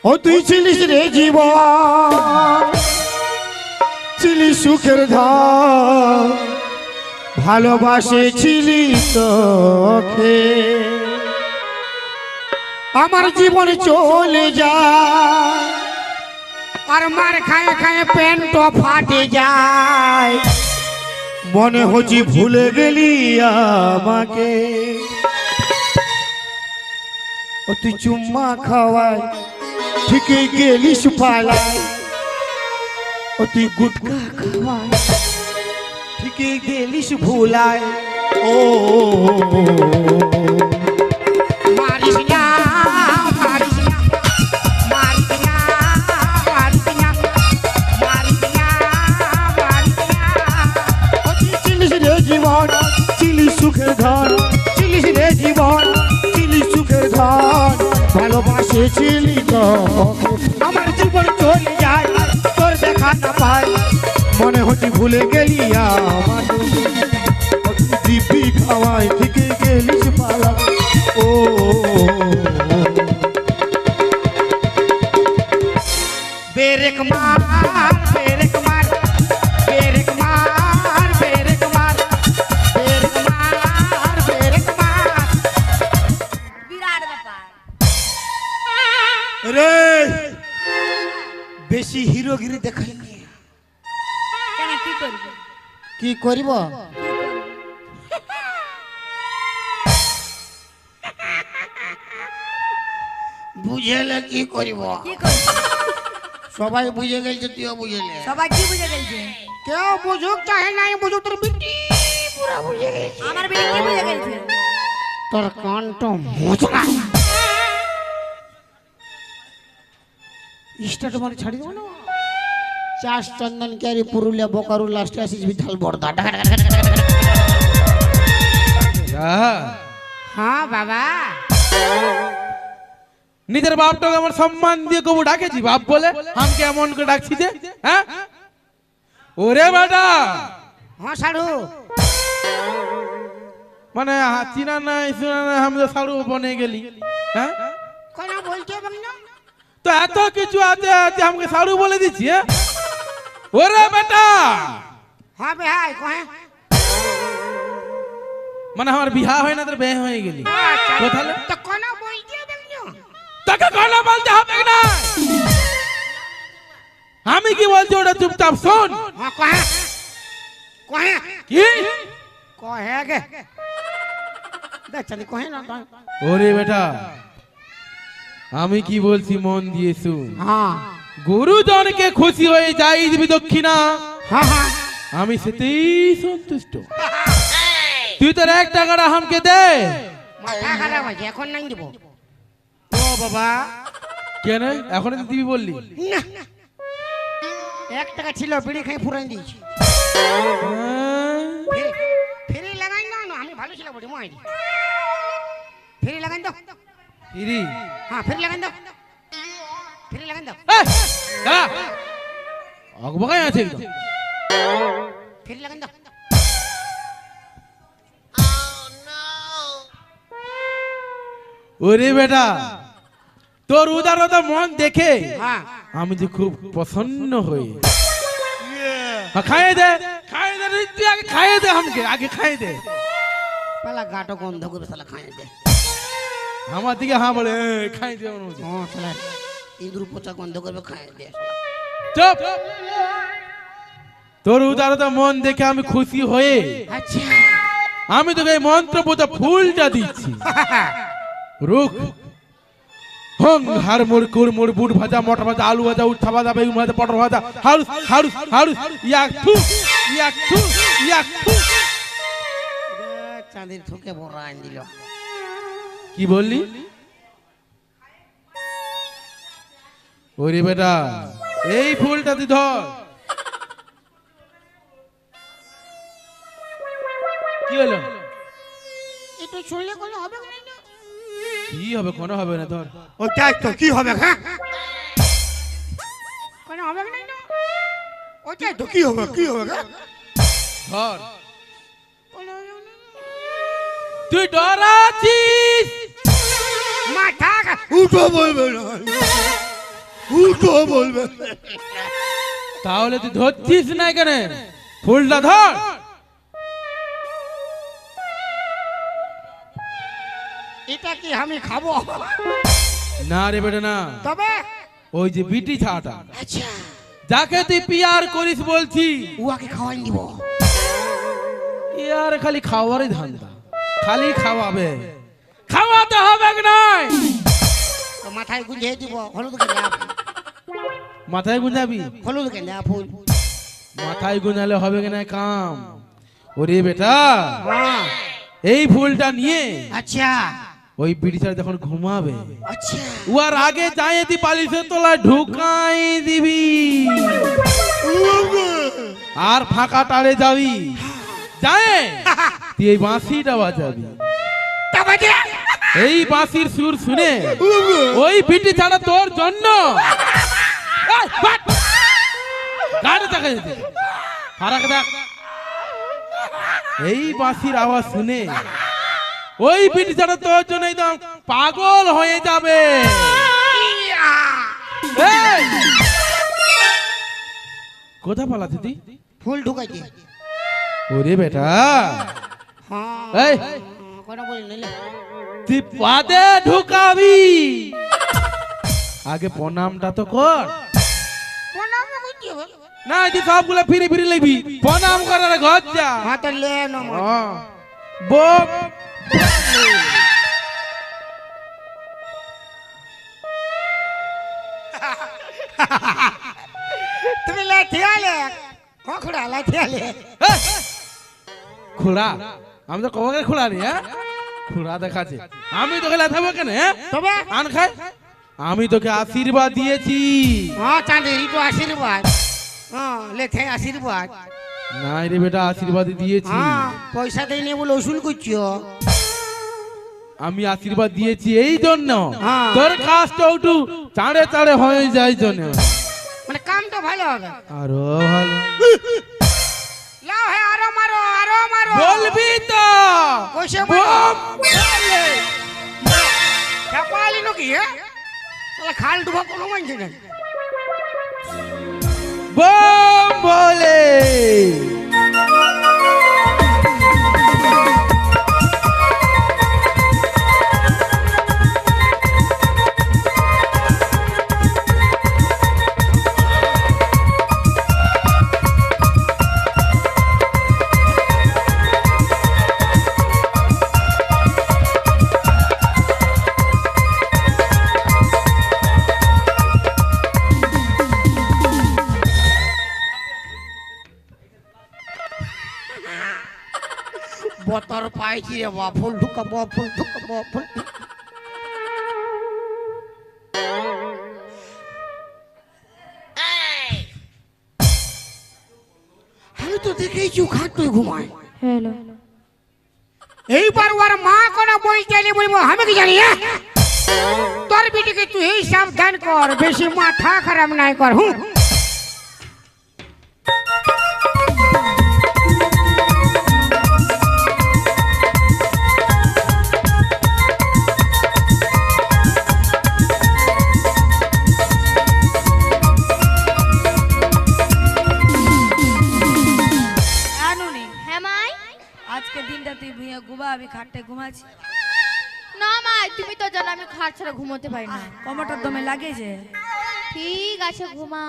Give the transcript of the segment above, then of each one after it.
ও তুই ছিলিস রে জীবন, ছিলি সুখের ধাম, ভালোবাসেছিলি তোকে। আমার জীবন চলে যায় আর মার খায় খায় প্যান্ট ফাটে যায়, মনে হচ্ছে ভুলে গেলি আমাকে। ও তুই চুম্মা খাওয়ায় ঠিকই গেলিস পালায়, ও তুই গুটকা খাওয়ায় ঠিকই গেলিস ভুলায়। ও মারিস না মারিস না মারিস না মারিস না মারিস না মারিস না। ও তুই ছিলিস রে জীবন, ছিলি সুখের ধন, ছিলিস রে জীবন, ছিলি সুখের ধন, ভালোবাসেছিলি তো। আমার জীবন চলে যায় তোর দেখা না পাই, মনে হচ্ছে ভুলে গেলি আমার। দিব্যি খাওয়াই ঠিকই গেলিস পালা। ও বেরেক মার বেরেক মার বেরেক মার বেরেক মার বেরেক মার বেরেক মার। বিরাট ব্যাপার। রে বেশি হিরোগিরি দেখাইনি। কেন কি করবি? কি করিব? বুঝেলে কি করিব? কি করবি? সবাই বুঝে গেছে, তুইও বুঝেলে। সবাই কি বুঝে গেছে? কেউ বুঝুক চাহে নাই বুঝুক, তোর বিটি পুরা বুঝে গেছে। আমার বিটি কি বুঝে গেছে? তোর কণ্ঠ মোচড়া। স্টার্ট মানে ছাড়ি দেবো না। চাষ চন্দন ক্যারি পুরুলিয়া বোকারু লাস্টে আসিস বিঠাল বর্দা। হ্যাঁ বাবা, নিজের বাপটাকে আমার সম্মান দিয়ে কবু ডাকেছি বাপ বলে, আমাকে এমন করে ডাকছি যে? হ্যাঁ ওরে বেটা, হ্যাঁ সাড়ু মানে চিনা নাই শোনা নাই, আমি তো সাড়ু বনে গেলি। হ্যাঁ কেন বলতে হবে না? তো এত কিছু আছে আছে আমাকে সাড়ু বলে দিচ্ছি? হ্যাঁ ওরে বেটা, হ্যাঁ ভাই কহে মানে আমার বিবাহ হয় না, তোর বিয়ে হয়ে গেলি তাহলে তো কেন বলতে হবে না? তাকে কথা বলতে হবে না। আমি কি বলছি ওটা চুপচাপ শোন। হ্যাঁ কহে কহে কি কহে গে দেখছনি কহে না তো। ওরে বেটা, আমি কি বলছি মন দিয়ে শুন। হ্যাঁ গুরুজনকে খুশি হয়ে যাই দিবি দক্ষিণা, হ্যাঁ হ্যাঁ আমি সেতেই সন্তুষ্ট। তুই তোর 1 টাকাটা আমাকে দে। মাথা খারাপ আছে, এখন নাই দেব। ও বাবা কেন এখন দিবি বললি? না 1 টাকা ছিল, বিড়ি খাই ফুরাই দিয়েছি। ফেরি লাগাই না, আমি ভালো ছিল বলি মই। ফেরি লাগাই দাও। ফিরি হ্যাঁ ফেরি লাগাই দাও, ফেরি লাগাই দাও, অগবগাই আছে একদম। ফেরি লাগাই দাও। ওরে বেটা, তোর উদারতা মন দেখে হ্যাঁ আমি যে খুব প্রসন্ন হই। খাইয়ে দে খাইয়ে দে, তুই আগে খাইয়ে দে, আমাকে আগে খাইয়ে দে। পালা গাটো গন্ধ করে শালা খাই দে। আমার দিকে হ্যাঁ বলে খাইয়ে দে মনে হচ্ছে। ও শালা ইঁদুর পচা গন্ধ করবে, খাই দে। চুপ, তোর উদারতা মন দেখে আমি খুশি হয়ে আচ্ছা আমি তোকে এই মন্ত্রপুত ফুলটা দিচ্ছি। রুক হং হার মুর কুর মুর বুট ভাজা, মটর ভাজা, আলু ভাজা, উঠা ভাজা, বেগুন ভাজা, পটল ভাজা, হারুস হারুস হারুস ইয়াক থু ইয়াক থু ইয়াক থু। চাঁদের থুকে বড় আইন দিল। কি বললি? ওরে বেটা, এই ফুলটা তুই ধর। কি হলো? এটা চলে গেলে হবে না? কি হবে? কোনো হবে না, ধর। ওটাই তো কি হবে? হ্যাঁ কোনো হবে না, ওটাই তো কি হবে? কি হবে? ধর, তুই ডরাচ্ছিস? মাথা উঠো বলবে না। তো বলবে। তাহলে তুই ধরছিস না কেন? ফুলটা ধর। এটা কি আমি খাবো? না রে বেটা না, তবে ওই যে বিটি ছাটা আচ্ছা যাকে তুই পিয়ার করিস বলছি, উহাকে খাওয়াই দিব। ইয়ার খালি খাওয়ারই ধান্দা, খালি খাওয়াবে, খাওয়াতে হবে কি নাই? তো মাথায় গুঁজে দিব হলুদ কেনা মাথায় গুঁজাবি? হলুদ কেনা ফুল। মাথায় গুঁজালে হবে কি না কাম? ওরে বেটা, হ্যাঁ এই ফুলটা নিয়ে আচ্ছা ওই বিড়িটার যখন ঘুমাবে, আচ্ছা উয়ার আগে যাই দি পালিশের তলায় ঢুকাই দিবি, আর ফাঁকা টাড়ে যাবি, যায় তুই এই বাঁশিটা বাজাবি। তবে যে এই বাঁশির সুর শুনে ওই বিটি ছাড়া তোর জন্য এই, বাট! গাড়ি দেখা যেতে ফারাক দেখ। এই বাঁশির আওয়াজ শুনে ওই বিটি ছাড়া তোর জন্য একদম পাগল হয়ে যাবে। এই! কোথা পালাতে তুই? ফুল ঢুকাইতে। ওরে বেটা, হ্যাঁ এই কোনো বলি নিলে তুই পাদে ঢুকাবি, আগে প্রণামটা তো কর। প্রণাম করতে হবে। না তুই সবগুলো ফিরে ফিরে লইবি, প্রণাম করার ঘর যা। হ্যাঁ তো লে নমঃ। বোম তুমি লে থিয়ালে কখড়া লে থিয়ালে। খোলা, আমি তো কবে খোলা নি, হ্যাঁ খোলা দেখাচ্ছে। আমি তোকে লাথাবো কেন? হ্যাঁ তবে আন খাই, আমি তোকে আশীর্বাদ দিয়েছি। হ্যাঁ চাঁদের তো আশীর্বাদ। হ্যাঁ লেখে আশীর্বাদ। নাই রে বেটা, আশীর্বাদ দিয়েছি। হ্যাঁ পয়সা দেই নি বলে উসুল করছো। আমি আশীর্বাদ দিয়েছি এই জন্য হ্যাঁ। তোর কাজটা একটু চাঁড়ে চাঁড়ে হয়ে যায় জন্য, মানে কামটা ভালো হবে। আরো ভালো লাও হে আরো মারো আরো মারো। বলবি তো? কইছে বোম বলে চাপালি নাকি হে? তাহলে খাল ডুবা কোনো মানছে না। বোম বলে বতর পাইছি রে বা ফুল ঢুকাবো ফুল ঢুকাবো ফুল। আমি তো দেখেছি খাটে ঘুমায়। হ্যালো এইবার ওর মা কোনো বই চাইলে বলবো আমি কি জানি হ্যাঁ? তোর বেটিকে তুই এই সাবধান কর, বেশি মাথা খারাপ নাই কর। হুঁ আনুনি হ্যাঁ মাই। আজকে দিনটা তুই ভুঁয়ে ঘুমাবি, খাটে ঘুমাচ্ছি। না মাই, তুমি তো জানো আমি খাট ছাড়া ঘুমোতে পারি না। কমরটার দমে লাগেছে। ঠিক আছে ঘুমা।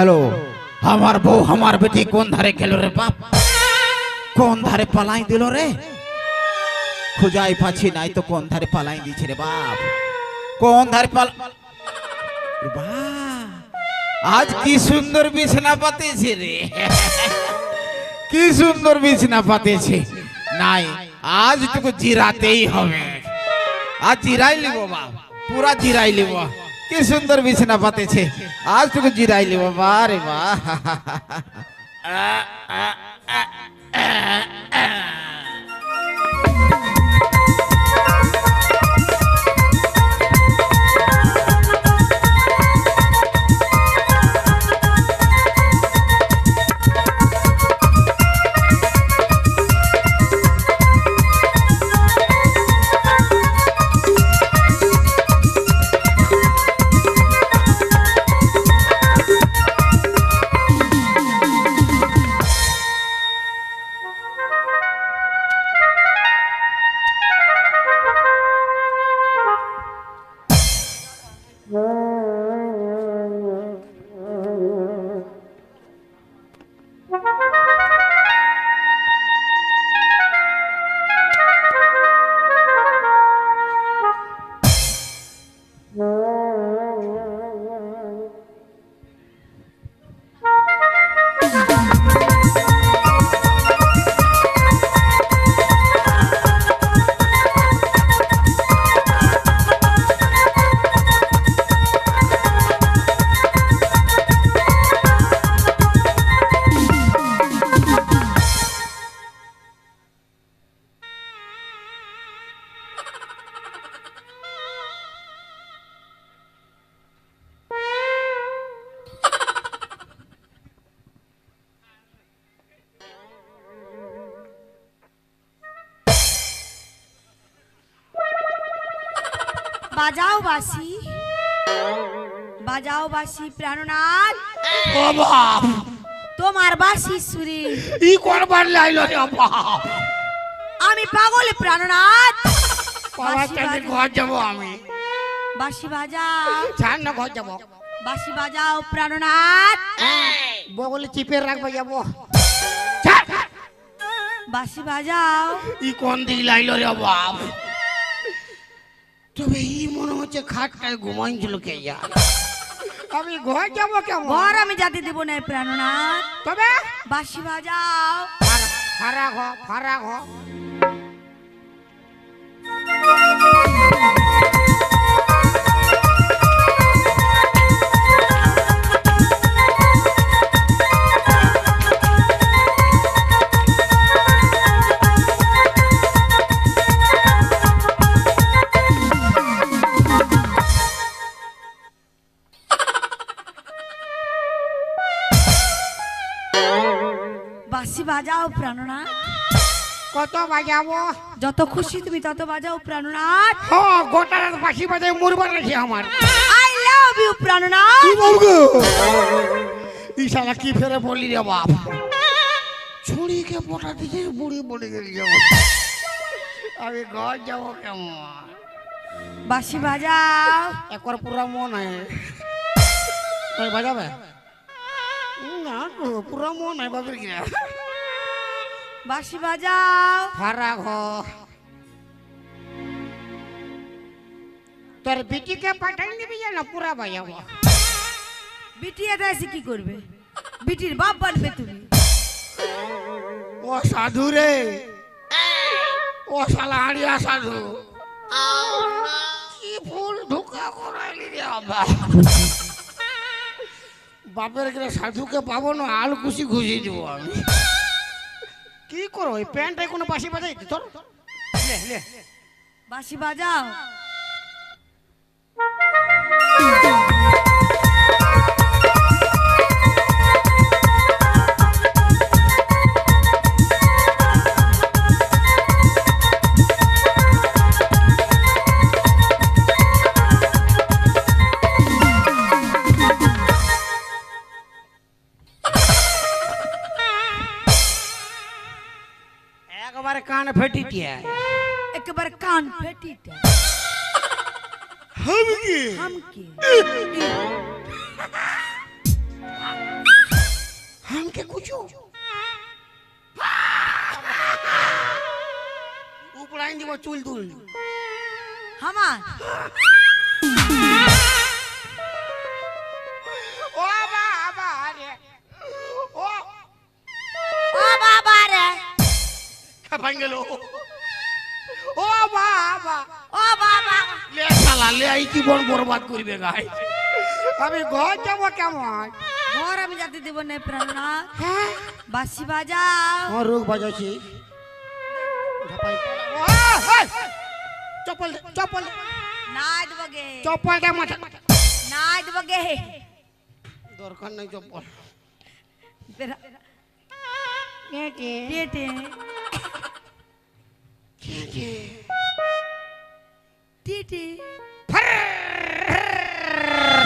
হ্যালো, আমার বউ আমার বেটি কোন ধারে গেল রে বাপ? কোন ধারে পালাই দিল রে? খুঁজাই পাচ্ছি নাই তো কোন ধারে পালাই দিছে রে বাপ? কোন ধারে আজ কি সুন্দর বিছানা পাতেছে রে, কি সুন্দর বিছানা পাতেছে। নাই, আজ টুকু জিরাতেই হবে। আজ জিরাই লিব বাপ, পুরা জিরাই লিব। কি সুন্দর বিছানা পাতেছে, আজ টুকু জিরাই লিব বা রে বা। বাজাও বাঁশি, বাজাও বাঁশি প্রাণনাথ। ও বাপ, তোমার বাঁশি সুরে ই করবার লাইলো রে বাপ। আমি পাগল প্রাণনাথ। বাবা বাঁশি তাহলে বাজাও, ঘর যাবো আমি। বাঁশি বাজাও, ছাড় না, ঘর যাবো। বাঁশি বাজাও প্রাণনাথ। বগলে চিপে রাখবো যাবো। ছাড়। বাঁশি বাজাও। ই কোন দিক লাইলো রে বাপ। তবে ই মনে হচ্ছে খাটটায় ঘুমাইছিল কে জান। আমি ঘর যাবো কেমন? ঘর আমি যেতে দেব না প্রাণনাথ। তবে বাঁশি বাজাও। ফারা ঘর। বাঁশি বাজাও প্রাণনাথ। কত বাজাবো? যত খুশি তুমি তত বাজাও প্রাণনাথ। হ্যাঁ, গোটা রাত বাঁশি বাজায় মরবার আছে আমার। আই লাভ ইউ প্রাণনাথ। কি বলবো? ই শালা কি ফেরে বলি রে বাপ। ছুরিকে পোটা দিতে বুড়ি পড়ে গেলি যাবো। আমি ঘর যাবো কেমন? বাঁশি বাজাও। একবার পুরা মন হয়। তুই বাজাবে না? পুরা মন হয় বাপের কিনা। বাঁশি বাজাও। ফারা ঘর। তোর বিটিকে পাঠাই দিবি না পুরা বাজাবো। বিটি এতে এসে কি করবে? বিটির বাপ বানবে তুমি। ও সাধু রে, ও শালা আড়িয়া সাধু। কি ফুল ঢুকা করাইলি রে বাবা। বাপের গেলে সাধুকে পাবো না, আল খুশি খুশি দিব আমি। কি করো ওই প্যান্টটাই কোনো বাঁশি বাজাই তোর? লে লে বাঁশি বাজাও। একবারে কান ফেটি দিয়ে একেবারে কান ফেটিটা। हम की हम के हमके कुछो उपराइन দিব চুল তুল हमार ও বাবা রে ও ओ बाबा रे কাপাই গেল ও বাবা ओ बाबा লে শালা লে এই জীবন বরবাদ করবে গাই আমি ঘর যাব কেমন घर আমি যাতে দেব না প্রাণনা হ্যাঁ বাঁশি বাজাও আমার রোগ বাজাছি চপ্পল চপ্পল নাই দেব গে চপ্পলটা মাথা নাই দেব গে দরকার নাই চপ্পল বেরা কেটে টেটে টেটে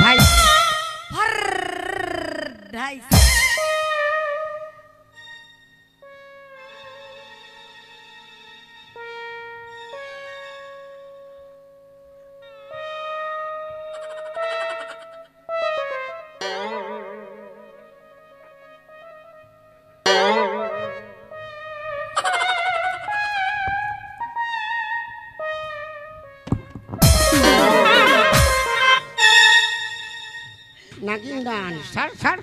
ভাই फर ढाई নাগিন ডান সর সর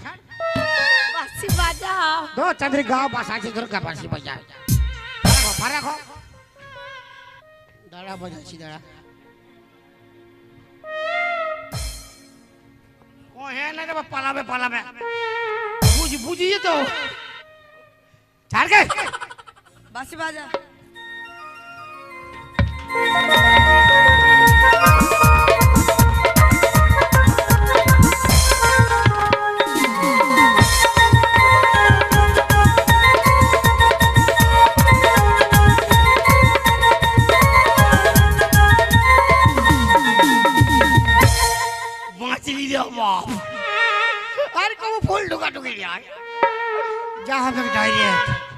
बाँसी बाजाओ दो चंद्री गाँव बसाची घर का बासी बजा फरक हो दाड़ा बजाची दाड़ा ओ है ना रे पलावे पलावे बुझिए तो झाड़ के बाँसी बाजा बाँची रे बाप अरे को फूल ढुका ढुकी यार जा हम डायरेक्ट